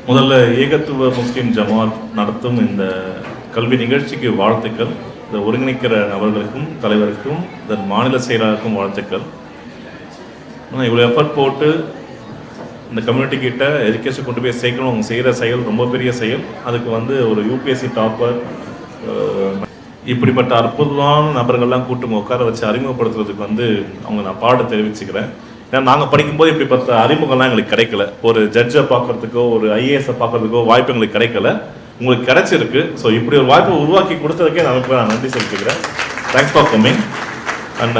முதல்ல ஏகத்துவ முஸ்லீம் ஜமாத் நடத்தும் இந்த கல்வி நிகழ்ச்சிக்கு வாழ்த்துக்கள். இதை ஒருங்கிணைக்கிற நபர்களுக்கும் தலைவருக்கும் இதன் மாநில செயலாளருக்கும் வாழ்த்துக்கள். இவ்வளோ எஃபர்ட் போட்டு இந்த கம்யூனிட்டி கிட்ட எஜுகேஷன் கொண்டு போய் சேர்க்கணும். அவங்க செய்கிற செயல் ரொம்ப பெரிய செயல். அதுக்கு ஒரு யூபிஎஸ்சி டாப்பர் இப்படிப்பட்ட அற்புதமான நபர்கள்லாம் கூட்டு உட்கார வச்சு அறிமுகப்படுத்துறதுக்கு அவங்க நான் பாட தெரிவிச்சுக்கிறேன். ஏன்னா நாங்கள் படிக்கும்போது இப்படிப்பட்ட அறிமுகம்லாம் எங்களுக்கு கிடைக்கல. ஒரு ஜட்ஜை பார்க்கறதுக்கோ ஒரு ஐஏஎஸை பார்க்கறதுக்கோ வாய்ப்பு எங்களுக்கு கிடைக்கல. உங்களுக்கு கிடைச்சிருக்கு. ஸோ இப்படி ஒரு வாய்ப்பை உருவாக்கி கொடுத்ததுக்கே நமக்கு நான் நன்றி செலுத்திக்கிறேன். Thanks for coming. அண்ட்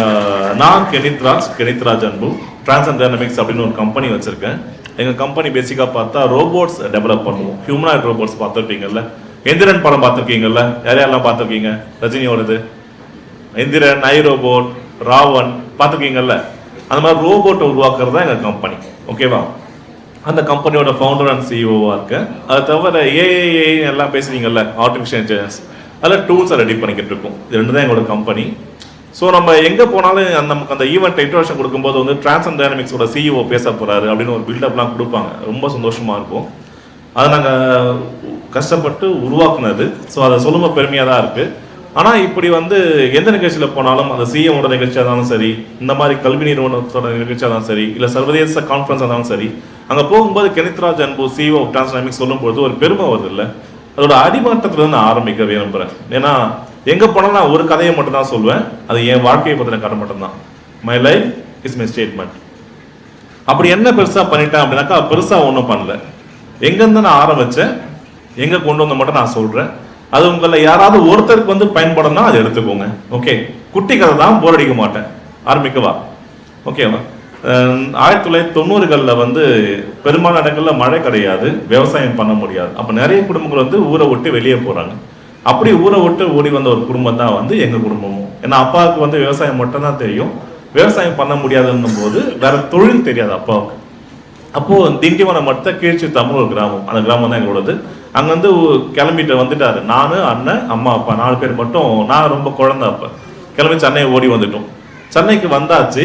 நான் கெனித்ராஜ் அன்பு டிரான்ஸ் டைனமிக்ஸ் அப்படின்னு ஒரு கம்பெனி வச்சுருக்கேன். எங்கள் கம்பெனி பேசிக்காக பார்த்தா ரோபோட்ஸ் டெவலப் பண்ணுவோம். ஹியூமனாய்ட் ரோபோட்ஸ் பார்த்துருப்பீங்கல்ல, எந்திரன் படம் பார்த்துருக்கீங்கல்ல, யாரெல்லாம் பார்த்துருக்கீங்க? ரஜினியோடது எந்திரன், ஐ ரோபோட், ராவன் பார்த்துருக்கீங்கல்ல. அந்த மாதிரி ரோபோட்டை உருவாக்குறது தான் எங்கள் கம்பெனி. ஓகேவா? அந்த கம்பெனியோட ஃபவுண்டர் அண்ட் சிஇஓவாக இருக்கேன். அது தவிர ஏஐ எல்லாம் பேசுறீங்கல்ல, ஆர்டிஃபிஷியல் இன்டெலிஜென்ஸ், அதில் டூல்ஸை ரெடி பண்ணிக்கிட்டு இருக்கோம். இது ரெண்டு தான் எங்களோட கம்பெனி. ஸோ நம்ம எங்கே போனாலும் நமக்கு அந்த ஈவெண்ட் இன்ட்ரோடக்ஷன் கொடுக்கும்போது டிரான்ஸ் டைனமிக்ஸோட சிஇஓ பேச போகிறாரு அப்படின்னு ஒரு பில்டப்லாம் கொடுப்பாங்க. ரொம்ப சந்தோஷமாக இருக்கும். அதை நாங்கள் கஷ்டப்பட்டு உருவாக்குனது. ஸோ அதை சொல்லும்போது பெருமையாக தான் இருக்குது. ஆனால் இப்படி எந்த நிகழ்ச்சியில் போனாலும் அந்த சிஎம்மோட நிகழ்ச்சியாக இருந்தாலும் சரி, இந்த மாதிரி கல்வி நிறுவனத்தோட நிகழ்ச்சியாக இருந்தாலும் சரி, இல்லை சர்வதேச கான்ஃபரன்ஸ் இருந்தாலும் சரி, அங்கே போகும்போது கெனித்ராஜ் அன்பு சிஇஓ ஆஃப் டிரான்ஸ் டைனமிக்ஸ் சொல்லும்போது ஒரு பெருமை வருது இல்லை. அதோட அடிமட்டத்தில் நான் ஆரம்பிக்க விரும்புகிறேன். ஏன்னா எங்கே போனாலும் நான் ஒரு கதையை மட்டும் தான் சொல்லுவேன். அது என் வாழ்க்கையை பற்றின கதை மட்டும்தான். My life is my statement. அப்படி என்ன பெருசாக பண்ணிட்டேன் அப்படின்னாக்கா, பெருசாக ஒன்றும் பண்ணல. எங்கேருந்து நான் ஆரம்பித்தேன், எங்கே கொண்டு வந்த மட்டும் நான் சொல்கிறேன். அது உங்களை யாராவது ஒருத்தருக்கு பயன்படனா அதை எடுத்துக்கோங்க. ஓகே, குட்டி கதை தான், போர் அடிக்க மாட்டேன். ஆரம்பிக்கவா? ஓகேவா? 1990களில் பெரும்பாலான இடங்களில் மழை கிடையாது, விவசாயம் பண்ண முடியாது. அப்போ நிறைய குடும்பங்கள் ஊரை விட்டு வெளியே போகிறாங்க. அப்படி ஊரை விட்டு ஓடி வந்த ஒரு குடும்பம் தான் எங்கள் குடும்பமும். ஏன்னா அப்பாவுக்கு விவசாயம் மட்டும் தான் தெரியும். விவசாயம் பண்ண முடியாதுன்னும் போது வேற தொழில் தெரியாது அப்பாவுக்கு. அப்போது திண்டிவனம் மட்டும் கீழ்ச்சி தமிழ் ஒரு கிராமம். அந்த கிராமம் தான் எங்களோடது. அங்கேருந்து கிளம்பிட்டு வந்துட்டாரு. நான், அண்ணன், அம்மா, அப்பா 4 பேர் மட்டும். நான் ரொம்ப குழந்தை அப்போ. கிளம்பி சென்னை ஓடி வந்துட்டோம். சென்னைக்கு வந்தாச்சு.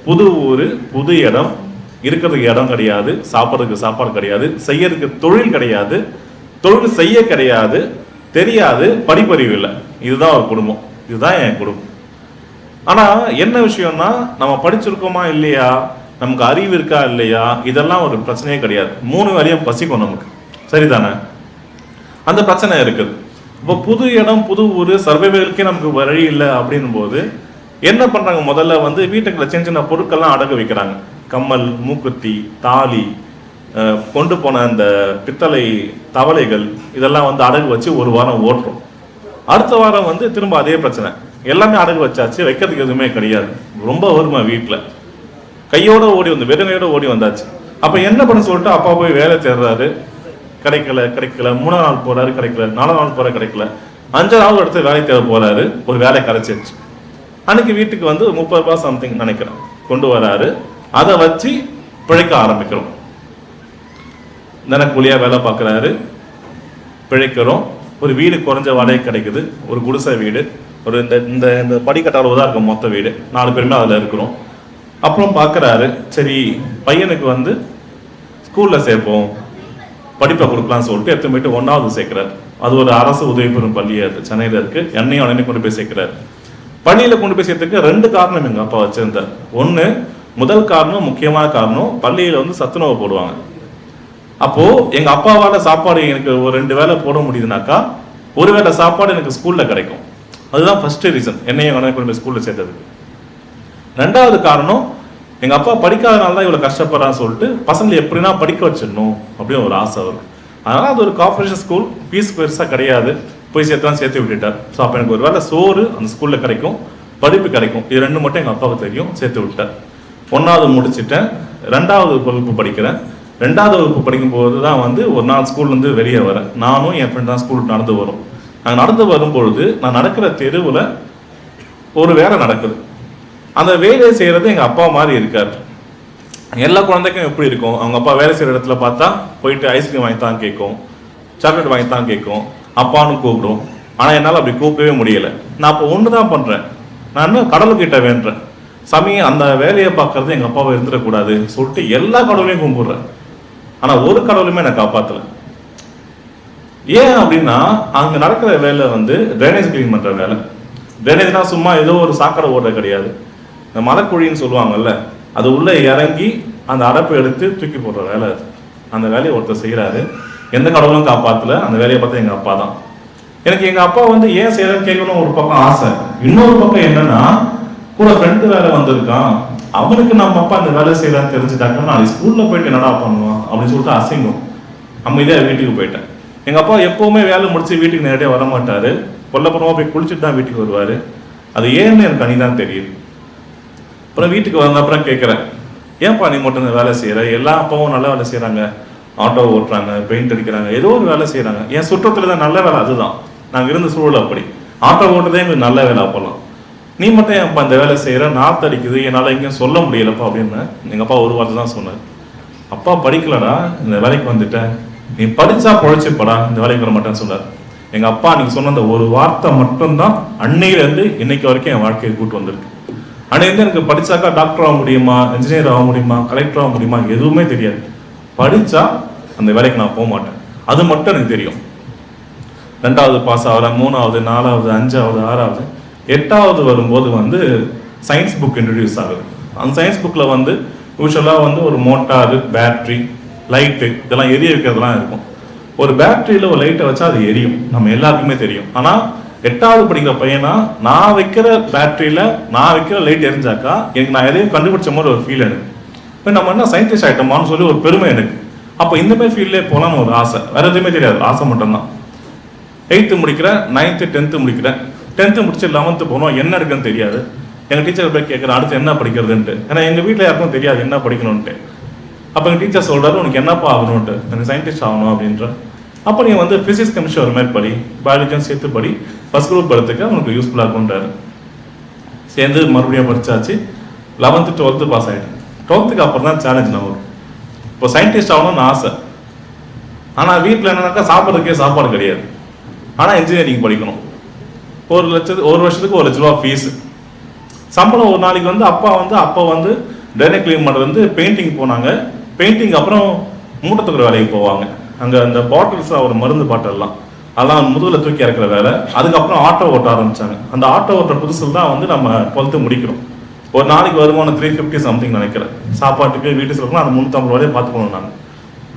புது ஊர், புது இடம், இருக்கிறதுக்கு இடம் கிடையாது, சாப்பிட்றதுக்கு சாப்பாடு கிடையாது, செய்யறதுக்கு தொழில் கிடையாது, தொழில் செய்ய கிடையாது, தெரியாது, படிப்பறிவு இல்லை. இதுதான் ஒரு குடும்பம். இதுதான் என் குடும்பம். ஆனால் என்ன விஷயம்னா, நம்ம படிச்சிருக்கோமா இல்லையா, நமக்கு அறிவு இருக்கா இல்லையா, இதெல்லாம் ஒரு பிரச்சனையே கிடையாது. 3 வேளையும் பசிக்கும் நமக்கு, சரிதானே? அந்த பிரச்சனை இருக்குது. இப்போ புது இடம், புது ஊர், சர்வைவலுக்கே நமக்கு வழி இல்லை அப்படின்னும் போது என்ன பண்ணுறாங்க? முதல்ல வீட்டுக்குள்ள சின்ன சின்ன பொருட்கள்லாம் அடகு வைக்கிறாங்க. கம்மல், மூக்குத்தி, தாலி, கொண்டு போன அந்த பித்தளை தவளைகள், இதெல்லாம் அடகு வச்சு ஒரு வாரம் ஓட்டுறோம். அடுத்த வாரம் திரும்ப அதே பிரச்சனை. எல்லாமே அடகு வச்சாச்சு, வைக்கிறதுக்கு எதுவுமே கிடையாது. ரொம்ப வறுமை வீட்டில். கையோட ஓடி வெறுங்கையோட ஓடி வந்தாச்சு. அப்போ என்ன பண்ண சொல்லிட்டு அப்பா போய் வேலை தேடுறாரு. கிடைக்கல. 3ஆம் நாள் போறாரு, கிடைக்கல. 4ஆம் நாள் போற, கிடைக்கல. 5ஆம் நாள் அடுத்து வேலை தேட போறாரு. ஒரு வேலை கிடைச்சிருச்சு. அன்னைக்கு வீட்டுக்கு 30 ரூபாய் சம்திங் நினைக்கிறேன் கொண்டு வராரு. அதை வச்சு பிழைக்க ஆரம்பிக்கிறோம். தினக்கூலியா வேலை பார்க்குறாரு, பிழைக்கிறோம். ஒரு வீடு குறைஞ்ச வாடகை கிடைக்குது. ஒரு குடிசை வீடு, ஒரு இந்த இந்த படிக்கட்டாளவு தான் இருக்கும் மொத்த வீடு. 4 பேருமே அதில் இருக்கிறோம். அப்புறம் பார்க்குறாரு, சரி பையனுக்கு ஸ்கூலில் சேர்ப்போம், படிப்பை கொடுக்கலாம்னு சொல்லிட்டு எடுத்து போயிட்டு 1ஆவது சேர்க்குறாரு. அது ஒரு அரசு உதவி பெறும் பள்ளி, அது சென்னையில் இருக்குது. என்னையும் அண்ணனையும் கொண்டு போய் சேர்க்குறாரு. பள்ளியில் கொண்டு போய் சேர்த்துக்கு 2 காரணம் எங்கள் அப்பா வச்சிருந்தார். ஒன்று, முதல் காரணம், முக்கியமான காரணம், பள்ளியில் சத்துணவு போடுவாங்க. அப்போது எங்கள் அப்பாவால் சாப்பாடு எனக்கு ஒரு 2 வேளை போட முடியுதுனாக்கா, ஒரு வேளை சாப்பாடு எனக்கு ஸ்கூலில் கிடைக்கும். அதுதான் ஃபஸ்ட்டு ரீசன் என்னையும் அண்ணனை கொண்டு போய் ஸ்கூலில் சேர்த்ததுக்கு. 2வது காரணம், எங்கள் அப்பா படிக்காதனால தான் இவ்வளோ கஷ்டப்படுறான்னு சொல்லிட்டு பசங்களை எப்படின்னா படிக்க வச்சிடணும் அப்படின்னு ஒரு ஆசை அவருக்கு. அதனால் அது ஒரு கார்பரேஷன் ஸ்கூல், ஃபீஸ் பெருசாக கிடையாது, போய் சேர்த்து விட்டுட்டார். ஸோ அப்போ எனக்கு ஒரு வேளை சோறு அந்த ஸ்கூலில் கிடைக்கும், படிப்பு கிடைக்கும். இது 2 மட்டும் எங்கள் அப்பாவுக்கு தெரியும். சேர்த்து விட்டார். 1ஆவது முடிச்சுட்டேன். 2ஆவது வகுப்பு படிக்கிறேன். 2ஆவது வகுப்பு படிக்கும்போது தான் ஒரு நாள் ஸ்கூல்லேருந்து வெளியே வரேன். நானும் என் ஃப்ரெண்ட் தான் ஸ்கூலுக்கு நடந்து வரும். நாங்கள் நடந்து வரும்பொழுது நான் நடக்கிற தெருவில் ஒரு வேலை நடக்குது. அந்த வேலையை செய்கிறது எங்கள் அப்பா மாதிரி இருக்கார். எல்லா குழந்தைக்கும் எப்படி இருக்கும், அவங்க அப்பா வேலை செய்கிற இடத்துல பார்த்தா போயிட்டு ஐஸ்கிரீம் வாங்கித்தான் கேட்கும், சாக்லேட் வாங்கித்தான் கேட்கும், அப்பான்னு கூப்பிடும். ஆனால் என்னால் அப்படி கூப்பிடவே முடியலை. நான் அப்போ ஒன்று தான் பண்ணுறேன், நான் கடவுள்கிட்ட வேண்டுறேன், சாமி அந்த வேலையை பார்க்கறது எங்கள் அப்பாவை இருந்துடக்கூடாது சொல்லிட்டு எல்லா கடவுளையும் கும்பிடுறேன். ஆனா ஒரு கடவுளுமே என்னை காப்பாத்தல. ஏன் அப்படின்னா அங்க நடக்கிற வேலை வந்து ட்ரைனேஜ் கிளீன் பண்ற வேலை. ட்ரைனேஜ்னா சும்மா ஏதோ ஒரு சாக்கடை ஓடுறது கிடையாது. இந்த மலைக்குழின்னு சொல்லுவாங்கல்ல, அது உள்ள இறங்கி அந்த அடைப்பை எடுத்து தூக்கி போடுற வேலை அது. அந்த வேலையை ஒருத்தர் செய்யறாரு. எந்த கடவுளும் காப்பாத்தல. அந்த வேலையை பார்த்து எங்க அப்பா தான். எனக்கு எங்க அப்பா வந்து ஏன் செய்யறன்னு கேட்கணும் ஒரு பக்கம் ஆசை. இன்னொரு பக்கம் என்னன்னா, கூட ஃப்ரெண்டு வேலை வந்திருக்கான், அவனுக்கு நம்ம அப்பா அந்த வேலை செய்யறான்னு தெரிஞ்சுட்டாக்க நாளைக்கு ஸ்கூல்ல போயிட்டு என்னடா பண்ணுவான் அப்படின்னு சொல்லிட்டு அசிங்கம். அமைதியா வீட்டுக்கு போயிட்டேன். எங்க அப்பா எப்பவுமே வேலை முடிச்சு வீட்டுக்கு நேரடியாக வர மாட்டாரு. கொல்லப்புறமா போய் குளிச்சுட்டு தான் வீட்டுக்கு வருவாரு. அது ஏன்னு எனக்கு அணிதான் தெரியுது. அப்புறம் வீட்டுக்கு வந்த அப்புறம் கேட்குறேன், ஏன்ப்பா நீ மட்டும் இந்த வேலை செய்யற? எல்லா அப்பாவும் நல்ல வேலை செய்யறாங்க, ஆட்டோ ஓட்டுறாங்க, பெயிண்ட் அடிக்கிறாங்க, ஏதோ ஒரு வேலை செய்யறாங்க. என் சுற்றத்துல தான் நல்ல வேலை அதுதான். நாங்கள் இருந்த சூழல் அப்படி. ஆட்டோ ஓட்டுறதே எங்களுக்கு நல்ல வேலை அப்போல்லாம். நீ மட்டும் ஏன்ப்பா இந்த வேலை செய்யற? நாற்று அடிக்குது, என்னால் எங்கேயும் சொல்ல முடியலப்பா அப்படின்னு எங்க அப்பா ஒரு வார்த்தை தான் சொன்னார். அப்பா படிக்கலடா, இந்த வேலைக்கு வந்துட்டேன், நீ படிச்சா பொழைச்சிப்படா, இந்த வேலைக்கு வர மாட்டேன்னு சொன்னார். எங்க அப்பா நீங்க சொன்ன அந்த ஒரு வார்த்தை மட்டும்தான் அன்னையில இருந்து இன்னைக்கு வரைக்கும் என் வாழ்க்கையை கூட்டு வந்திருக்கு. அன்னையிலேருந்து எனக்கு படிச்சாக்கா டாக்டர் ஆக முடியுமா, இன்ஜினியர் ஆக முடியுமா, கலெக்டர் ஆக முடியுமா, எதுவுமே தெரியாது. படிச்சா அந்த வேலைக்கு நான் போக மாட்டேன், அது மட்டும் எனக்கு தெரியும். 2வது பாஸ் ஆகிறேன், 3வது 4வது 5வது 6வது 8வது வரும்போது வந்து சயின்ஸ் புக் இன்ட்ரடியூஸ் ஆகுது. அந்த சயின்ஸ் புக்கில் வந்து யூஸ்வலாக வந்து ஒரு மோட்டாரு, பேட்ரி, லைட்டு இதெல்லாம் எரிய வைக்கிறதுலாம் இருக்கும். ஒரு பேட்டரியில் ஒரு லைட்டை வச்சா அது எரியும், நம்ம எல்லாருக்குமே தெரியும். ஆனால் 8வது படிக்கிற பையனா நான் வைக்கிற பேட்டரியில் நான் வைக்கிற லைட் எரிஞ்சாக்கா எனக்கு நான் எதையும் கண்டுபிடிச்ச மாதிரி ஒரு ஃபீல் எனக்கு. இப்போ நம்ம என்ன சயின்டிஸ்ட் ஆகிட்டோமான்னு சொல்லி ஒரு பெருமை எனக்கு. அப்போ இந்த மாதிரி ஃபீல்ட்லேயே போகலான்னு ஒரு ஆசை, வேற எதுவுமே தெரியாது, ஆசை மட்டும்தான். 8th முடிக்கிறேன், 9th 10th முடிக்கிறேன். 10th முடிச்சு 11th போனோம், என்ன இருக்குன்னு தெரியாது. எங்கள் டீச்சர் போய் கேட்குறேன் அடுத்து என்ன படிக்கிறதுன்ட்டு. ஏன்னா எங்கள் வீட்டில் யாருக்கும் தெரியாது என்ன படிக்கணும்ன்ட்டு. அப்போ எங்கள் டீச்சர் சொல்கிறாரு, உனக்கு என்னப்பா ஆகணும்ன்ட்டு. எனக்கு சயின்டிஸ்ட் ஆகணும் அப்படின்ற. அப்போ நீங்கள் வந்து ஃபிசிக்ஸ் கெமிஸ்ட்ரி ஒரு மாதிரி படி, பயாலஜியும் சேர்த்து படி, ஃபர்ஸ்ட் குரூப் எடுத்துக்க உனக்கு யூஸ்ஃபுல்லாக இருக்கும்ன்றாரு. சேர்ந்து மறுபடியும் படித்தாச்சு. 11th 12th பாஸ் ஆகிட்டேன். 12th அப்புறம் தான் சேலஞ்ச் நான் வரும். இப்போ சயின்டிஸ்ட் ஆகணும்னு ஆசை. ஆனால் வீட்டில் என்னன்னாக்கா சாப்பிட்றதுக்கே சாப்பாடு கிடையாது. ஆனால் இன்ஜினியரிங் படிக்கணும். ஒரு வருஷத்துக்கு 1 லட்ச ரூபா ஃபீஸ். சம்பளம் ஒரு நாளைக்கு வந்து அப்பா வந்து ட்ரைனேஜ் கிளீன் பண்ணுறது வந்து பெயிண்டிங் போனாங்க. பெயிண்டிங் அப்புறம் மூட்டை தூக்குற வேலைக்கு போவாங்க. அங்கே அந்த பாட்டில்ஸ் ஒரு மருந்து பாட்டில்லாம் அதெல்லாம் முதுகில் தூக்கி இறக்குற வேலை. அதுக்கப்புறம் ஆட்டோ ஓட்ட ஆரம்பிச்சாங்க. அந்த ஆட்டோ ஓட்டுற புதுசில் தான் வந்து நம்ம 12th முடிக்கிறோம். ஒரு நாளைக்கு வருமானம் 350 சம்திங் நினைக்கிறேன். சாப்பாட்டுக்கு வீட்டு சொல்லணும் அந்த 350 ரூபாயே பார்த்துக்கணும் நாங்கள்.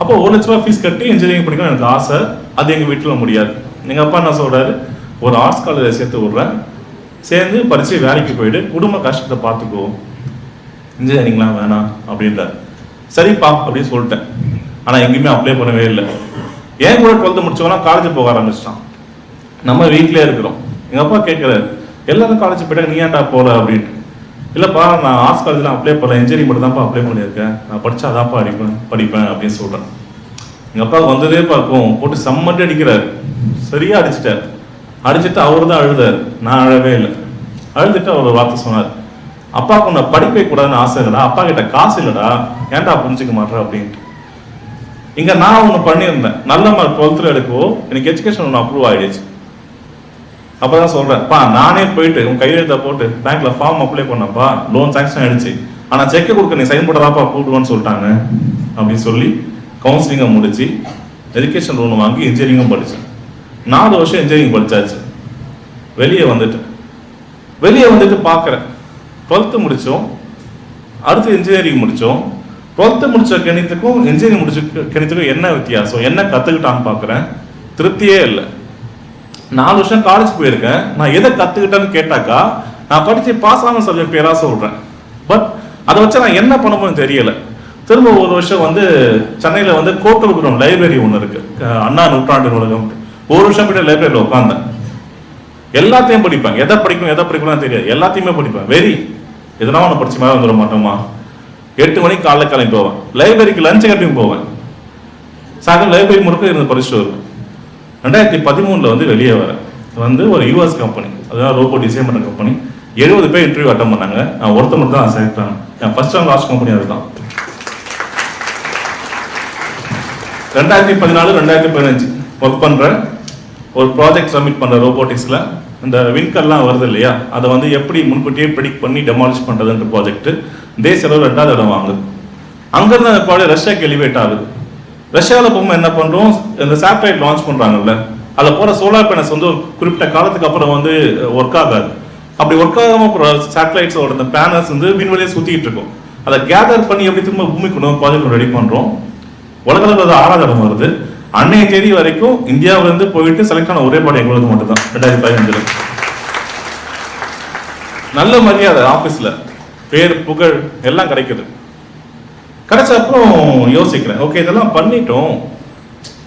அப்போ 1 லட்ச ரூபா ஃபீஸ் கட்டி இன்ஜினியரிங் படிக்கணும் எனக்கு ஆசை. அது எங்கள் வீட்டில் முடியாது. எங்கள் அப்பா என்ன சொல்கிறாரு, ஒரு ஆர்ட்ஸ் காலேஜில் சேர்த்து விட்றேன், சேர்ந்து படித்து வேலைக்கு போயிட்டு குடும்ப கஷ்டத்தை பார்த்துக்கோ, இன்ஜினியரிங்லாம் வேணாம் அப்படின்றார். சரிப்பா அப்படின்னு சொல்லிட்டேன். ஆனால் எங்கேயுமே அப்ளை பண்ணவே இல்லை. ஏன் கூட 12th முடிச்சவனா காலேஜ் போக ஆரம்பிச்சிட்டான். நம்ம வீட்டிலே இருக்கிறோம். எங்கள் அப்பா கேட்குறாரு, எல்லாரும் காலேஜ் போயிட்டா நீ ஏன்டா போகல அப்படின்ட்டு. இல்லைப்பா நான் ஆர்ட்ஸ் காலேஜில் அப்ளை பண்ணல, இன்ஜினியரிங் மட்டும் தான்ப்பா அப்ளை பண்ணியிருக்கேன், நான் படித்தாதான்ப்பா படிப்பேன் அப்படின்னு சொல்கிறேன். எங்கள் அப்பாவுக்கு வந்ததே பார்க்கும் போட்டு செம்மட்டு அடிக்கிறார். சரியாக அடிச்சிட்டார். அடிச்சுட்டு அவர் தான் அழுதார், நான் அழவே இல்லை. அழுதுட்டு அவர் ஒரு வார்த்தை சொன்னார், அப்பாவுக்கு உன்னை படிப்பே கூடாதுன்னு ஆசை இல்லைடா, அப்பா கிட்ட காசு இல்லைடா, ஏன்டா புரிஞ்சுக்க மாட்டேற அப்படின்ட்டு. இங்கே நான் ஒன்று பண்ணியிருந்தேன், நல்ல மார்க் 12th எடுக்கவோ எனக்கு எஜுகேஷன் ஒன்று அப்ரூவ் ஆகிடுச்சு. அப்போ தான் சொல்கிறேன்ப்பா, நானே போயிட்டு உன் கையெழுத்தை போட்டு பேங்க்கில் ஃபார்ம் அப்ளை பண்ணப்பா, லோன் சாங்ஷன் ஆகிடுச்சு, ஆனால் செக்கை கொடுக்க நீ சைன் போடுறாப்பா கூப்பிடுவான்னு சொல்லிட்டாங்க அப்படின்னு சொல்லி கவுன்சிலிங்கை முடிச்சு எஜுகேஷன் லோன் வாங்கி இன்ஜினியரிங்கும் படித்தேன். 4 வருஷம் இன்ஜினியரிங் படித்தாச்சு. வெளியே வந்துட்டு பார்க்குறேன், 12th முடித்தோம், அடுத்து இன்ஜினியரிங் முடித்தோம். 12th முடிச்ச கணித்துக்கும் இன்ஜினியரிங் முடிச்ச கணித்துக்கும் என்ன வித்தியாசம், என்ன கற்றுக்கிட்டான்னு பார்க்குறேன், திருப்தியே இல்லை. 4 வருஷம் காலேஜ் போயிருக்கேன், நான் எதை கற்றுக்கிட்டேன்னு கேட்டாக்கா நான் படித்து பாஸ் ஆன சப்ஜெக்ட் பேராக சொல்கிறேன். பட் அதை வச்சு நான் என்ன பண்ணணும்னு தெரியலை. திரும்ப 1 வருஷம் வந்து சென்னையில் வந்து கோட்டூர்புரம் லைப்ரரி ஒன்று இருக்குது, அண்ணா நூற்றாண்டு நூலகம். 1 வருஷம் போய்ட்டு லைப்ரரியில் உட்காந்தேன். எல்லாத்தையும் படிப்பேன், எதை படிக்கணும்னு தெரியாது, எல்லாத்தையுமே படிப்பேன். எதனா ஒன்று படிச்சு மேலே வந்துட மாட்டோமா. 8 மணிக்கு காலைல கிளம்பி போவேன், லைப்ரரிக்கு லஞ்ச் கட்டியும் போவேன், சாயங்காலம் லைப்ரரி முழுக்க இருந்து படிச்சுட்டு வருவேன். 2013 வந்து வெளியே வரேன். வந்து ஒரு யூஎஸ் கம்பெனி, அதுதான் ரோபோட் டிசைன் பண்ணுற கம்பெனி. 70 பேர் இன்டர்வியூ அட்டன் பண்ணாங்க, நான் ஒருத்தர் மட்டும் தான் செலக்ட் ஆனேன். என் ஃபர்ஸ்ட் அண்ட் லாஸ்ட் கம்பெனி அதுதான். 2014 2015 ஒர்க் பண்ணுறேன். ஒரு ப்ராஜெக்ட் சப்மிட் பண்ணுற ரோபோட்டிக்ஸில் இந்த விண்கல்லாம் வருது இல்லையா, அதை வந்து எப்படி முன்கூட்டியே ப்ரெடிக்ட் பண்ணி டெமாலிஷ் பண்ணுறதுன்ற ப்ராஜெக்ட் தேசிய அளவில் 2வது இடம் வாங்குது. அங்கேருந்து அந்த ப்ராஜெக்ட் ரஷ்யாக்கு எலிவேட் ஆகுது. ரஷ்யாவில் போகும்போது என்ன பண்றோம், இந்த சேட்டலைட் லான்ச் பண்றாங்கல்ல, அதில் போற சோலார் பேனல்ஸ் வந்து ஒரு குறிப்பிட்ட காலத்துக்கு அப்புறம் வந்து ஒர்க் ஆகாது. அப்படி ஒர்க் ஆகாம சேட்டலைட்ஸோட இந்த பேனல்ஸ் வந்து விண்வெளியே சுத்திட்டு இருக்கும். அதை கேதர் பண்ணி எப்படி திரும்ப பூமிக்கு கொண்டு ப்ராஜெக்ட் ரெடி பண்றோம். உலகளவில் அது 6வது இடம் வருது. அன்னைய தேதி வரைக்கும் இந்தியாவில இருந்து போயிட்டு செலக்ட் ஆன ஒரே பாடம் எங்களுக்கு மட்டும் தான் 2015. நல்ல மரியாதை ஆபீஸ்ல, பேர் புகழ் எல்லாம் கிடைக்குது. கிடைச்ச அப்புறம் யோசிக்கிறேன், ஓகே இதெல்லாம் பண்ணிட்டோம்,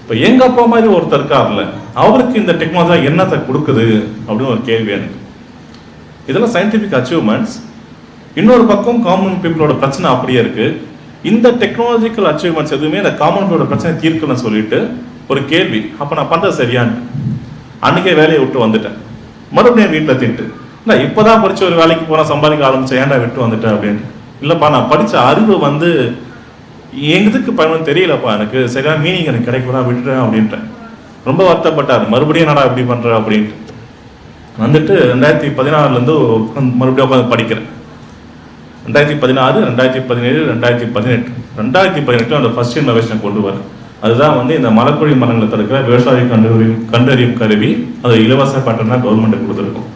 இப்போ எங்க அப்பா மாதிரி ஒருத்தர் இருக்காருல்ல, அவருக்கு இந்த டெக்னாலஜி என்னத்தை கொடுக்குது அப்படின்னு ஒரு கேள்வி எனக்கு. இதெல்லாம் சயின்டிபிக் அச்சீவ்மெண்ட்ஸ். இன்னொரு பக்கம் காமன் பீப்புளோட பிரச்சனை அப்படியே இருக்கு. இந்த டெக்னாலஜிக்கல் அச்சீவ்மெண்ட்ஸ் எதுவுமே இந்த காமன் பீப்புளோட பிரச்சனை தீர்க்கணும்னு சொல்லிட்டு ஒரு கேள்வி, அப்போ நான் பண்றது சரியான்னு அன்னைக்கே வேலையை விட்டு வந்துட்டேன். மறுபடியும் வீட்டில் திட்டு, இல்லை இப்போதான் படிச்சு ஒரு வேலைக்கு போனால் சம்பாதிக்க ஆரம்பிச்சேன், ஏன்டா விட்டு வந்துட்டேன் அப்படின்ட்டு. இல்லைப்பா நான் படித்த அறிவு வந்து எங்கதுக்கு பயணம் தெரியலப்பா, எனக்கு சரியான மீனிங் எனக்கு கிடைக்கூடா, விட்டுறேன் அப்படின்ட்டேன். ரொம்ப வருத்தப்பட்டார், மறுபடியும் என்னடா இப்படி பண்ற அப்படின்ட்டு. வந்துட்டு 2016 மறுபடியும் உட்காந்து படிக்கிறேன். 2016, 2017, 2018. 2018 அந்த ஃபர்ஸ்ட் இன்னோவேஷன் கொண்டு வரேன். அதுதான் வந்து இந்த மரக்குழி மரங்களை தடுக்கிற விவசாய கண்டறியும் கருவி. அது இலவச பேட்டர்னா கவர்மெண்ட் கொடுத்துருக்கும்.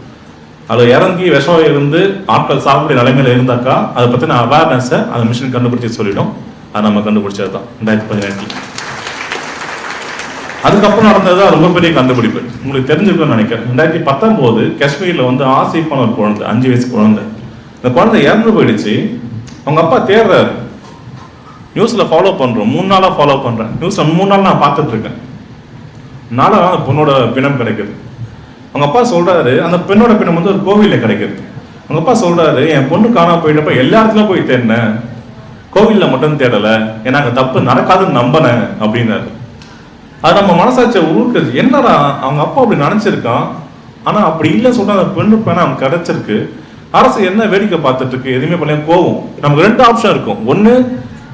அதில் இறங்கி விஷம் இருந்து ஆட்கள் சாப்பிட நிலைமையில இருந்தாக்கா அதை பற்றின அவேர்னஸை அந்த மிஷின் கண்டுபிடிச்சி சொல்லிடும். அதை நம்ம கண்டுபிடிச்சது தான் 2018. அதுக்கப்புறம் நடந்ததுதான் ரொம்ப பெரிய கண்டுபிடிப்பு, உங்களுக்கு தெரிஞ்சுக்கணும்னு நினைக்கிறேன். 2019 காஷ்மீர்ல வந்து ஆசிஃபான ஒரு குழந்தை, 5 வயசு குழந்தை. இந்த குழந்தை இறந்து போயிடுச்சு. அவங்க அப்பா தேடுறாரு, நியூஸ்ல ஃபாலோ பண்றோம், 3 நாளா ஃபாலோ பண்றேன், நியூஸ்ல 3 நாள் நான் பார்த்துட்டு இருக்கேன். நாளா அந்த பொண்ணோட பிணம் கிடைக்குது. அவங்க அப்பா சொல்றாரு, அந்த பெண்ணோட பிணம் வந்து ஒரு கோவில்ல கிடைக்குது. அவங்க அப்பா சொல்றாரு, என் பொண்ணு காணாம போயிட்டப்ப எல்லா இடத்துலயும் போய் தேடினேன், கோவில்ல மட்டும் தேடல, ஏன்னா அங்க தப்பு நடக்காதுன்னு நம்பினேன் அப்படின்னாரு. அது நம்ம மனசாட்சியை உருக்குது. என்னடா அவங்க அப்பா அப்படி நினைச்சிருக்கான், ஆனா அப்படி இல்லை சொல்ற அந்த பெண்ணு பேனா அவனுக்கு கிடைச்சிருக்கு. அரசு என்ன வேடிக்கை பார்த்துட்டு இருக்கு, எதுவுமே பண்ண கோவம். நமக்கு 2 ஆப்ஷன் இருக்கும். ஒண்ணு,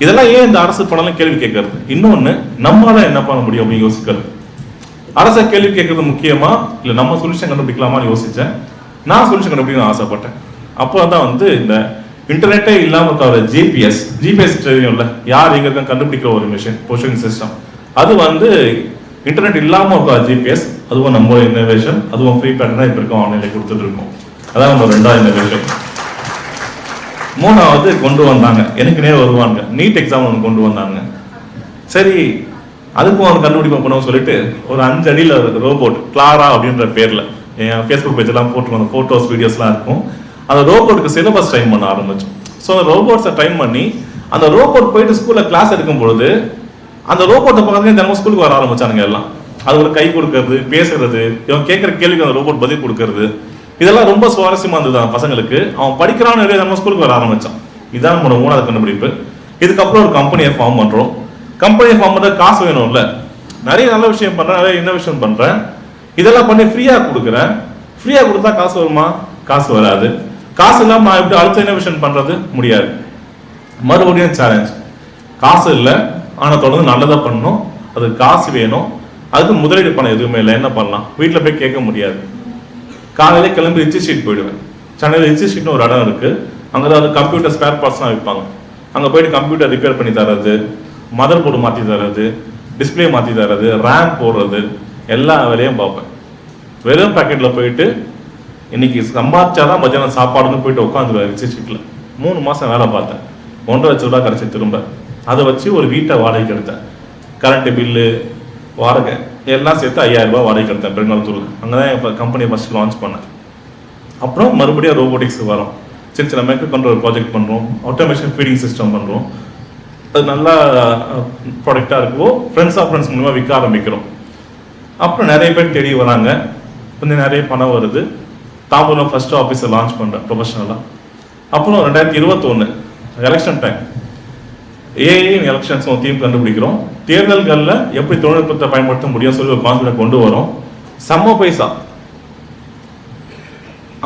இதெல்லாம் ஏன் இந்த அரசு பண்ணலாம் கேள்வி கேட்கறது. இன்னொன்னு, நம்மளால என்ன பண்ண முடியும் அப்படின்னு யோசிக்கிறது. அரசை கேள்வி கேட்கறது முக்கியமா இல்ல நம்ம சொல்யூஷன் கண்டுபிடிக்கலாமான்னு யோசிச்சேன். நான் சொல்யூஷன் கண்டுபிடிக்கணும்னு ஆசைப்பட்டேன். அப்போதான் வந்து இந்த இன்டர்நெட்டே இல்லாம இருக்க ஜிபிஎஸ் தெரியும்ல, யார் எங்க இருக்க கண்டுபிடிக்கிற ஒரு மிஷின், பொசிஷன் சிஸ்டம். அது வந்து இன்டர்நெட் இல்லாம இருக்க ஜிபிஎஸ், அதுவும் நம்ம இன்னோவேஷன், அதுவும் ஃப்ரீ பேட்டர்னா இப்ப இருக்க ஆன்லைன்ல கொடுத்துட்டு இருக்கோம். அதான் நம்ம 2வது இன்னோவேஷன். 3வது கொண்டு வந்தாங்க, எனக்கு நேரம் வருவாங்க, நீட் எக்ஸாம் ஒன்று கொண்டு வந்தாங்க. சரி அதுக்கும் அவன் கண்டுபிடிப்போம் பண்ணவும் சொல்லிட்டு ஒரு 5 அடியில் ரோபோட் கிளாரா அப்படின்ற பேர்ல என் ஃபேஸ்புக் பேஜ் எல்லாம் போட்டு அந்த போட்டோஸ் வீடியோஸ்லாம் இருக்கும். அந்த ரோபோட்டுக்கு சிலபஸ் ட்ரைன் பண்ண ஆரம்பிச்சோம். ஸோ அந்த ரோபோட்ஸை ட்ரைன் பண்ணி அந்த ரோபோட் போயிட்டு ஸ்கூல்ல கிளாஸ் எடுக்கும் பொழுது அந்த ரோபோட்டை பக்கத்துலேயே தினமும் ஸ்கூலுக்கு வர ஆரம்பிச்சானுங்க எல்லாம். அது ஒரு கை கொடுக்கறது, பேசுறது, இவன் கேட்குற கேள்விக்கு அந்த ரோபோட் பதில் கொடுக்கறது, இதெல்லாம் ரொம்ப சுவாரஸ்யமா இருந்தது பசங்களுக்கு. அவன் படிக்கிறான்னு நம்ம ஸ்கூலுக்கு வர ஆரம்பிச்சான். இதுதான் நம்மளோட 3வது கண்டுபிடிப்பு. இதுக்கப்புறம் ஒரு கம்பெனியை ஃபார்ம் பண்றோம். கம்பெனியை ஃபார்ம் பண்ற காசு வேணும்ல, நிறைய நல்ல விஷயம் பண்றேன், நிறைய இன்னோவேஷன் பண்றேன், இதெல்லாம் பண்ணி ஃப்ரீயா கொடுக்குறேன். ஃப்ரீயா கொடுத்தா காசு வருமா? காசு வராது. காசு இல்லாம நான் எப்படி அடுத்த இன்னோவேஷன் பண்றது? முடியாது. மறுபடியும் சேலஞ்ச். காசு இல்லை, ஆனா தொடர்ந்து நல்லதா பண்ணணும், அது காசு வேணும், அதுக்கு முதலீடு பண்ண எதுவுமே இல்லை, என்ன பண்ணலாம்? வீட்டில் போய் கேட்க முடியாது. காலையில கிளம்பி ரிச்சி ஸ்ட்ரீட் போயிடுவேன். சென்னையில் ரிச்சி ஸ்ட்ரீட்னு ஒரு இடம் இருக்கு, அங்கதான் வந்து கம்ப்யூட்டர் ஸ்பேர் பார்ட்ஸ்லாம் விற்பாங்க. அங்கே போயிட்டு கம்ப்யூட்டர் ரிப்பேர் பண்ணி தர்றது, மதர் போர்டு மாற்றி தர்றது, டிஸ்பிளே மாற்றி தர்றது, ரேம் போடுறது, எல்லா வேலையும் பார்ப்பேன். வெறும் பேக்கெட்டில் போயிட்டு இன்னைக்கு சம்பாதிச்சாதான் மத்தியானம் சாப்பாடுன்னு போயிட்டு உட்காந்துருவேன் ரிச்சி ஸ்ட்ரீட்டில். 3 மாதம் வேலை பார்த்தேன். 1.5 லட்ச ரூபா கிடச்சி திரும்ப. அதை வச்சு ஒரு வீட்டை வாடகைக்கு எடுத்தேன். கரண்ட் பில்லு, வாடகை எல்லாம் சேர்த்து 5000 ரூபாய் வாடகைக்கு எடுத்தேன் பெருங்காலத்தூரில். அங்கே தான் என் கம்பெனியை ஃபர்ஸ்ட் லான்ச் பண்ணேன். அப்புறம் மறுபடியும் ரோபோட்டிக்ஸ் வரோம். சின்ன மைக்ரோ கண்ட்ரோல் ப்ராஜெக்ட் பண்ணுறோம், ஆட்டோமேஷன் ஃபீடிங் சிஸ்டம் பண்ணுறோம். அது நல்லா ப்ராடக்டாக இருக்கோ ஃப்ரெண்ட்ஸ் ஆஃப் ஃப்ரெண்ட்ஸ் மூலமாக விற்க ஆரம்பிக்கிறோம். அப்புறம் நிறைய பேர் தேடி வராங்க, கொஞ்சம் நிறைய பணம் வருது. தாம்பூலம் ஃபர்ஸ்ட் ஆஃபீஸை லான்ச் பண்ணுறேன் ப்ரொஃபஷனலாக. அப்புறம் 2021 election time, AI elections theme கண்டுபிடிக்கிறோம். தேர்தல்களில் எப்படி தொழில்நுட்பத்தை பயன்படுத்த முடியும் சொல்லி ஒரு கான்செப்ட் கொண்டு வரோம். செம்ம பைசா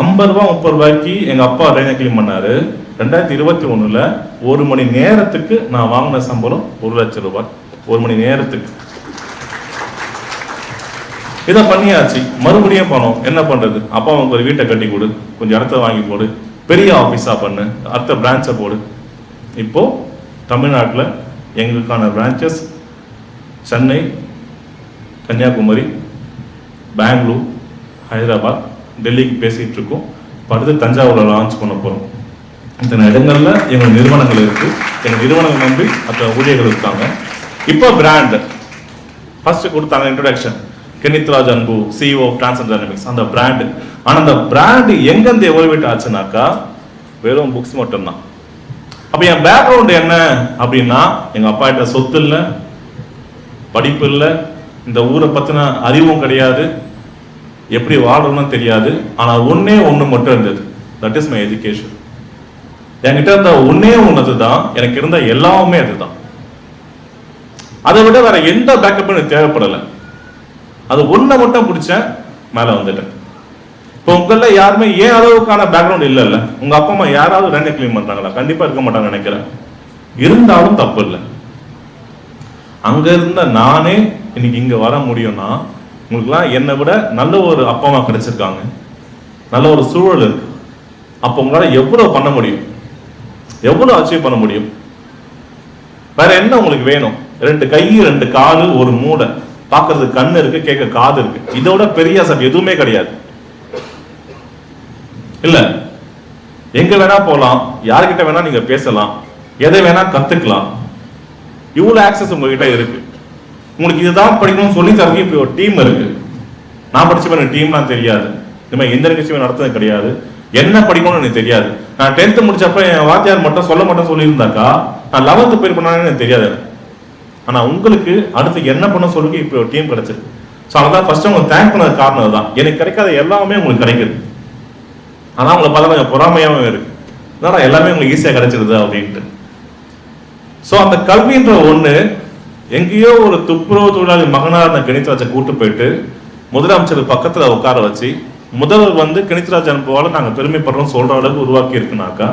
50 ரூபா 30 ரூபாய்க்கு எங்க அப்பா ட்ரெயினை கிளீன் பண்ணாரு. 2021 1 மணி நேரத்துக்கு நான் வாங்கின சம்பளம் 1 லட்சம் ரூபாய். 1 மணி நேரத்துக்கு இதை பண்ணியாச்சு. மறுபடியும் பணம் என்ன பண்றது? அப்பா அவனுக்கு ஒரு வீட்டை கட்டி கொடு, கொஞ்சம் இடத்த வாங்கி போடு, பெரிய ஆஃபீஸா பண்ணு, அடுத்த பிரான்ச்சை போடு. இப்போ தமிழ்நாட்டில் எங்களுக்கான பிரான்ச்சஸ் சென்னை, கன்னியாகுமரி, பெங்களூர், ஹைதராபாத், டெல்லிக்கு பேசிகிட்டு இருக்கோம். அடுத்து தஞ்சாவூரில் லான்ச் பண்ண போகிறோம். இத்தனை இடங்களில் எங்கள் நிறுவனங்கள் இருக்குது. எங்கள் நிறுவனங்கள் நம்பி அத்தனை ஊழியர்கள் இருக்காங்க. இப்போ பிராண்ட் ஃபர்ஸ்ட் கொடுத்தாங்க இன்ட்ரோடக்ஷன், கெனித்ராஜ் அன்பு, CEO ஆஃப் டிரான்சன் டைனமிக்ஸ், அந்த பிராண்டு. ஆனால் அந்த பிராண்டு எங்கேருந்து எவால்வேட் ஆச்சுனாக்கா வெறும் புக்ஸ் மட்டும்தான். அப்போ என் பேக்ரவுண்ட் என்ன அப்படின்னா, எங்கள் அப்பா கிட்ட சொத்து இல்லை, படிப்பு இல்லை, இந்த ஊரை பற்றின அறிவும் கிடையாது, எப்படி வாழணும்னு தெரியாது. ஆனால் ஒன்னே ஒன்று மட்டும் இருந்தது, தட் இஸ் மை எஜுகேஷன். என்கிட்ட இருந்த ஒன்னே ஒன்று தான், எனக்கு இருந்த எல்லாமே அதுதான். அதை விட வேற எந்த பேக்கப்பும் எனக்கு தேவைப்படலை. அது ஒன்றை மட்டும் பிடிச்சேன், மேலே வந்துட்டேன். இப்போ உங்கள யாருமே ஏன் அளவுக்கான பேக்ரவுண்ட் இல்லைல்ல. உங்க அப்பா அம்மா யாராவது ரெண்டை கிளீன் பண்றாங்களா? கண்டிப்பா இருக்க மாட்டாங்க நினைக்கிறேன். இருந்தாலும் தப்பு இல்லை. அங்க இருந்த நானே இன்னைக்கு இங்க வர முடியும்னா, உங்களுக்குலாம் என்னை விட நல்ல ஒரு அப்பா அம்மா கிடைச்சிருக்காங்க, நல்ல ஒரு சூழல் இருக்கு. அப்போ உங்களால எவ்வளவு பண்ண முடியும், எவ்வளவு அச்சீவ் பண்ண முடியும்? வேற என்ன உங்களுக்கு வேணும்? 2 கை, 2 காலு, ஒரு மூளை, பார்க்கறதுக்கு கண்ணு இருக்கு, கேட்க காது இருக்கு. இதோட பெரிய அசட் எதுவுமே கிடையாது. இல்ல, எங்க வேணா போலாம், யார்கிட்ட வேணா நீங்க பேசலாம், எதை வேணா கத்துக்கலாம். இவ்வளவு ஆக்சஸ் உங்ககிட்ட இருக்கு. உங்களுக்கு இதுதான் படிக்கணும்னு சொல்லி தரக்கு இப்படி ஒரு டீம் இருக்கு. நான் படிச்ச டீம்லாம் தெரியாது, இந்த எந்த நிகழ்ச்சியும் நடத்தது கிடையாது, என்ன படிக்கணும்னு எனக்கு தெரியாது. நான் 10th முடிச்சப்ப என் வாத்தியார் மட்டும் சொல்ல மாட்டேன் சொல்லியிருந்தாக்கா நான் 11th போய் பண்ணான்னு எனக்கு தெரியாது. ஆனா உங்களுக்கு அடுத்து என்ன பண்ண சொல்லி இப்ப ஒரு டீம் கிடைச்சிருக்கு. ஸோ அதான் ஃபர்ஸ்ட் உங்களுக்கு தேங்க் பண்ணது காரணம் தான். எனக்கு கிடைக்காத எல்லாமே உங்களுக்கு கிடைக்குது. ஆனா உங்களை பார்த்தா கொஞ்சம் பொறாமையாகவும் இருக்கு, அதான் எல்லாமே உங்களுக்கு ஈஸியா கிடைச்சிருது அப்படின்ட்டு. ஸோ அந்த கல்வின்ற ஒண்ணு எங்கேயோ ஒரு துப்புரவு தொழிலாளி மகனா இருந்த கெனித்ராஜை கூட்டு போயிட்டு முதலமைச்சர் பக்கத்துல உட்கார வச்சு, முதல்வர் வந்து கெனித்ராஜ் அனுப்புவால நாங்க பெருமைப்படுறோம் சொல்ற அளவுக்கு உருவாக்கி இருக்குனாக்கா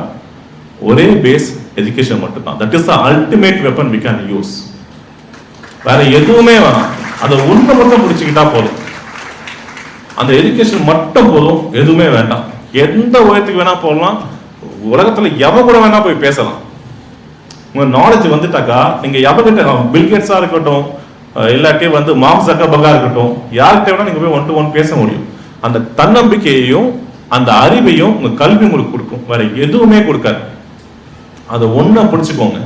ஒரே பேஸ் எஜுகேஷன் மட்டும்தான். That is the ultimate weapon we can use. வேற எதுவுமே வேணாம், அதை ஒண்ணு மட்டும் பிடிச்சிக்கிட்டா போதும். அந்த எஜுகேஷன் மட்டும் போதும், எதுவுமே வேண்டாம். எந்த உயரத்துக்கு வேணா போகலாம், உலகத்துல எவ கூட வேணா போய் பேசலாம். உங்க நாலேஜ் வந்துட்டாக்கா நீங்க எவகிட்ட, பில்கேட்ஸா இருக்கட்டும், இல்லாட்டி வந்து மார்க் ஜக்கர்பர்கா இருக்கட்டும், யார்கிட்ட வேணா நீங்க போய் 1 to 1 பேச முடியும். அந்த தன்னம்பிக்கையையும் அந்த அறிவையும் உங்க கல்வி உங்களுக்கு கொடுக்கும், வேற எதுவுமே கொடுக்காது. அதை ஒண்ணா பிடிச்சுக்கோங்க,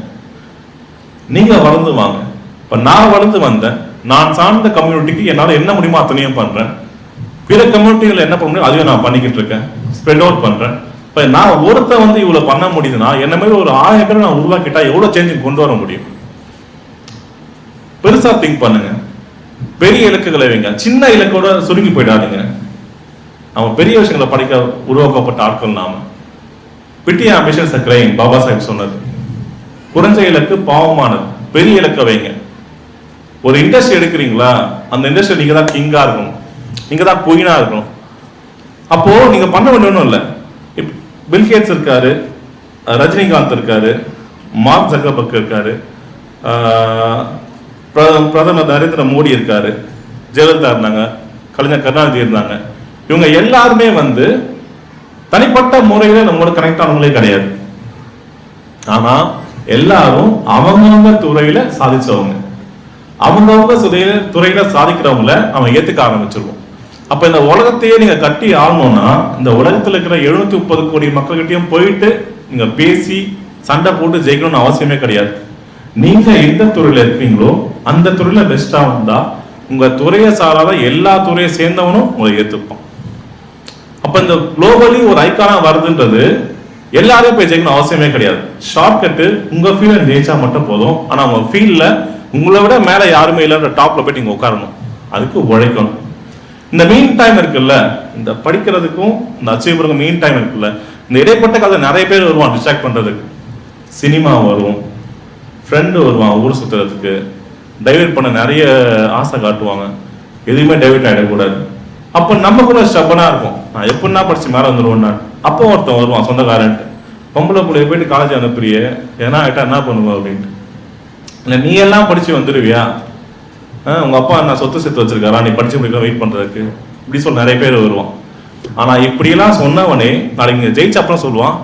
நீங்க வளர்ந்து வாங்க. இப்ப நான் வளர்ந்து வந்தேன், நான் சார்ந்த கம்யூனிட்டிக்கு என்னால என்ன முடியுமோ அத்தனையும் பண்றேன். பிற கம்யூனிட்டிகள் என்ன பண்ண முடியும் அதையும் நான் பண்ணிக்கிட்டு இருக்கேன், ஸ்ப்ரெட் அவுட் பண்றேன். இப்ப நான் ஒருத்த வந்து இவ்வளவு பண்ண முடியுதுன்னா, என்ன மாதிரி ஒரு 1000 பேரை நான் உருவாக்கிட்டா எவ்வளவு சேஞ்சிங் கொண்டு வர முடியும்? பெருசா திங்க் பண்ணுங்க, பெரிய இலக்குகளை வைங்க, சின்ன இலக்கோட சுருங்கி போயிடாதீங்க. நம்ம பெரிய விஷயங்களை படிக்க உருவாக்கப்பட்ட ஆட்கள் நாம. பிட்டி ஆம்பிஷன்ஸ் கிரைம், பாபா சாஹிப் சொன்னது. குறைஞ்ச இலக்கு பாவமானது, பெரிய இலக்க வைங்க. ஒரு இண்டஸ்ட்ரி எடுக்கிறீங்களா, அந்த இண்டஸ்ட்ரி நீங்க தான் கிங்கா இருக்கணும், நீங்க தான் குயினா இருக்கணும். அப்போ நீங்க பண்ண வேண்டிய இல்லை, பில்கேட்ஸ் இருக்காரு, ரஜினிகாந்த் இருக்காரு, மார்க் ஜக்கர்பர்க் இருக்காரு, பிரதமர் நரேந்திர மோடி இருக்காரு, ஜெயலலிதா இருந்தாங்க, கலைஞர் கருணாநிதி இருந்தாங்க. இவங்க எல்லாருமே வந்து தனிப்பட்ட முறையில நம்மளோட கனெக்ட் ஆனவங்களே கிடையாது. ஆனா எல்லாரும் அவங்கவுங்க துறையில சாதிச்சவங்க, அவங்கவுங்க துறையில சாதிக்கிறவங்கள நம்ம ஏத்துக்க ஆரம்பிச்சிருவோம். அப்ப இந்த உலகத்தையே நீங்க கட்டி ஆளணும்னா, இந்த உலகத்துல இருக்கிற 730 கோடி மக்கள்கிட்டயும் போயிட்டு நீங்க பேசி சண்டை போட்டு ஜெயிக்கணும்னு அவசியமே கிடையாது. நீங்க எந்த துறையில இருக்கீங்களோ அந்த துறையில பெஸ்டா வந்தா உங்க துறையை சாராத எல்லா துறையை சேர்ந்தவனும் உங்களை ஏத்துப்பான். அப்ப இந்த குளோபலி ஒரு ஐக்கானா வருதுன்றது எல்லாரையும் போய் ஜெயிக்கணும் அவசியமே கிடையாது. ஷார்ட்கட்டு உங்க ஃபீல்ட்ல ஜெயிச்சா மட்டும் போதும். ஆனா உங்க ஃபீல்ட்ல உங்களை விட மேல யாருமே இல்லைன்ற டாப்ல போய் நீங்க உட்காரணும், அதுக்கு உழைக்கணும். இந்த மீன் டைம் இருக்குல்ல, இந்த படிக்கிறதுக்கும் இந்த அச்சீவ் பண்ணுறதுக்கும் மீன் டைம் இருக்குல்ல, இந்த இடைப்பட்ட காலத்தில் நிறைய பேர் வருவான் டிஸ்ட்ராக்ட் பண்றதுக்கு. சினிமா வரும், ஃப்ரெண்டு வருவான் ஊர் சுத்துறதுக்கு, டைவர்ட் பண்ண நிறைய ஆசை காட்டுவாங்க. எதுவுமே டைவர்ட் ஆகிடக்கூடாது. அப்போ நம்ம கூட ஸ்டப்பனா இருக்கும், நான் எப்படின்னா படிச்சு மேலே வந்துடுவேன். நான் அப்போ ஒருத்தன் வருவான் சொந்தக்காரன்ட்டு, பொம்பளை பிள்ளைய போயிட்டு காலேஜ் அனுப்புறிய ஏன்னா ஆகிட்டா என்ன பண்ணுவோம் அப்படின்ட்டு. இல்லை நீ எல்லாம் படிச்சு வந்துடுவியா, உங்க அப்பா நான் சொத்து சேர்த்து வச்சிருக்காரா, நீ படிச்சு முடிக்க வெயிட் பண்றதுக்கு, இப்படி சொல்ல நிறைய பேர் வருவான். ஆனா இப்படியெல்லாம் சொன்னவனே நாளைக்கு நீங்க ஜெயிச்ச அப்புறம் சொல்லுவான்,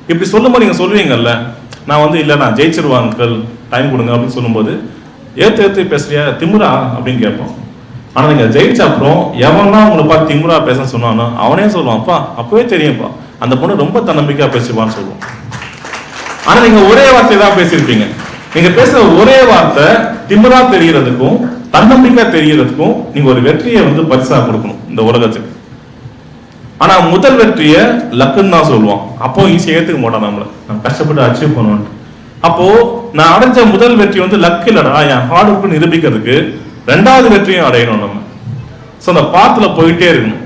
இப்படி சொல்லும்போது நீங்க சொல்லுவீங்கல்ல, நான் வந்து இல்லை நான் ஜெயிச்சிருவான் அங்கிள் டைம் கொடுங்க அப்படின்னு சொல்லும்போது ஏத்து பேசுறியா திமுறா அப்படின்னு கேட்போம். ஆனா நீங்க ஜெயிச்ச அப்புறம் எவனா உங்களை பார்த்து திமுறா பேச சொன்னானோ அவனே சொல்லுவான், அப்பா அப்பவே தெரியும்ப்பா அந்த பொண்ணு ரொம்ப தன்னம்பிக்கையா பேசுவான்னு சொல்லுவோம். ஆனா நீங்க ஒரே வார்த்தை தான் பேசியிருப்பீங்க. நீங்க பேசுற ஒரே வார்த்தை திமுறா தெரியறதுக்கும் தன்னம்பிக்கை தெரியறதுக்கும் நீங்க ஒரு வெற்றியை பரிசா கொடுக்கணும் இந்த உலகத்துக்கு. ஆனா முதல் வெற்றியை லக்குன்னு தான் சொல்லுவான். அப்போ ஈஸியா ஏத்துக்க மாட்டான் நம்மள, நம்ம கஷ்டப்பட்டு அச்சீவ் பண்ணுவோம். அப்போ நான் அடைஞ்ச முதல் வெற்றி லக் இல்லடா, என் ஹார்ட் ஒர்க் நிரூபிக்கிறதுக்கு ரெண்டாவது வெற்றியும் அடையணும் நம்ம. ஸோ அந்த பாத்துல போயிட்டே இருக்கணும்.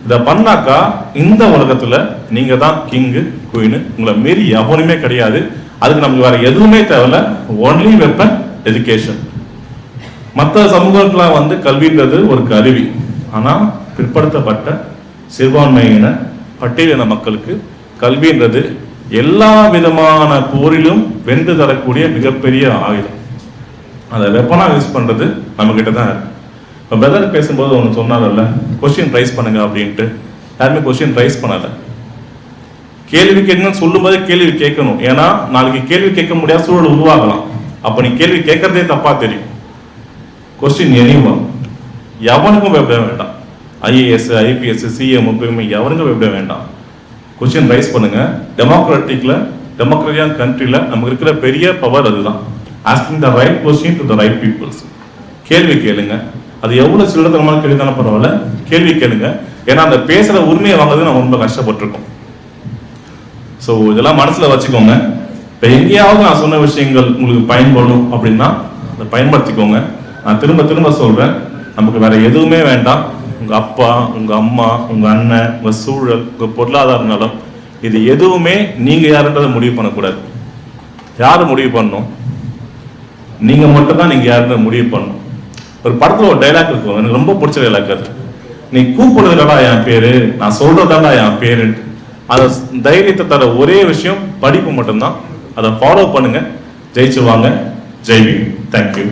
இதை பண்ணாக்கா இந்த உலகத்துல நீங்க தான் கிங்கு குயின்னு, உங்களை மீறி எவனுமே கிடையாது. அதுக்கு நமக்கு வேற எதுவுமே தேவையில்ல, ஒன்லி வெப்பன் எஜுகேஷன். மற்ற சமூகத்துல கல்வின்றது ஒரு கருவி. ஆனா பிற்படுத்தப்பட்ட சிறுபான்மையின பட்டியலின மக்களுக்கு கல்வின்றது எல்லா விதமான போரிலும் வென்று தரக்கூடிய மிகப்பெரிய ஆயுதம். அதை வெப்பனா யூஸ் பண்றது நம்ம கிட்ட தான் இருக்கு. இப்போ பிரதர் பேசும்போது ஒன்று சொன்னார்ல, கொஸ்டின் ரைஸ் பண்ணுங்க அப்படின்ட்டு. யாருமே கொஸ்டின் ரைஸ் பண்ணல. கேள்வி கேட்கணும்னு சொல்லும்போது கேள்வி கேட்கணும். ஏன்னா நாளைக்கு கேள்வி கேட்க முடியாத சூழல் உருவாகலாம். அப்ப நீ கேள்வி கேட்கறதே தப்பா தெரியும். கொஸ்டின் எனிவன், எவனுக்கும் பயப்பட வேண்டாம். ஐஏஎஸ் ஐபிஎஸ் சிஎம் எவனுக்கும் பயப்பட வேண்டாம். கொஸ்டின் ரைஸ் பண்ணுங்க. டெமோக்ரட்டியான கண்ட்ரில நமக்கு இருக்கிற பெரிய பவர் அதுதான். Asking the right question to the right peoples. கேள்வி கேளுங்க. அது எவ்வளவு சில்லறத்தனமான கேள்வி தானே பரவாயில்ல, கேள்வி கேளுங்க. ஏன்னா அந்த பேசுற உரிமையை வாங்குறது நம்ம ரொம்ப கஷ்டப்பட்டிருக்கோம். ஸோ இதெல்லாம் மனசுல வச்சுக்கோங்க. இப்போ எங்கேயாவது நான் சொன்ன விஷயங்கள் உங்களுக்கு பயன்படும் அப்படின்னா அதை பயன்படுத்திக்கோங்க. நான் திரும்ப திரும்ப சொல்றேன், நமக்கு வேற எதுவுமே வேண்டாம். உங்க அப்பா, உங்க அம்மா, உங்க அண்ணன், உங்க சூழல், உங்க பொருளாதார நலம், இது எதுவுமே நீங்க யாருன்றதை முடிவு பண்ணக்கூடாது. யாரு முடிவு பண்ணணும்? நீங்க மட்டும் தான் நீங்க யாருன்றதை முடிவு பண்ணணும். ஒரு படத்துல ஒரு டைலாக் இருக்கும், எனக்கு ரொம்ப பிடிச்ச டைலாக் அது. நீ கூப்பிடுறதுடா என் பேரு, நான் சொல்றதாடா என் பேரு. அதை தைரியத்தை தர ஒரே விஷயம் படிப்பு மட்டும்தான். அதை ஃபாலோ பண்ணுங்க, ஜெயிச்சு வாங்க. ஜெய் பீம். தேங்க்யூ.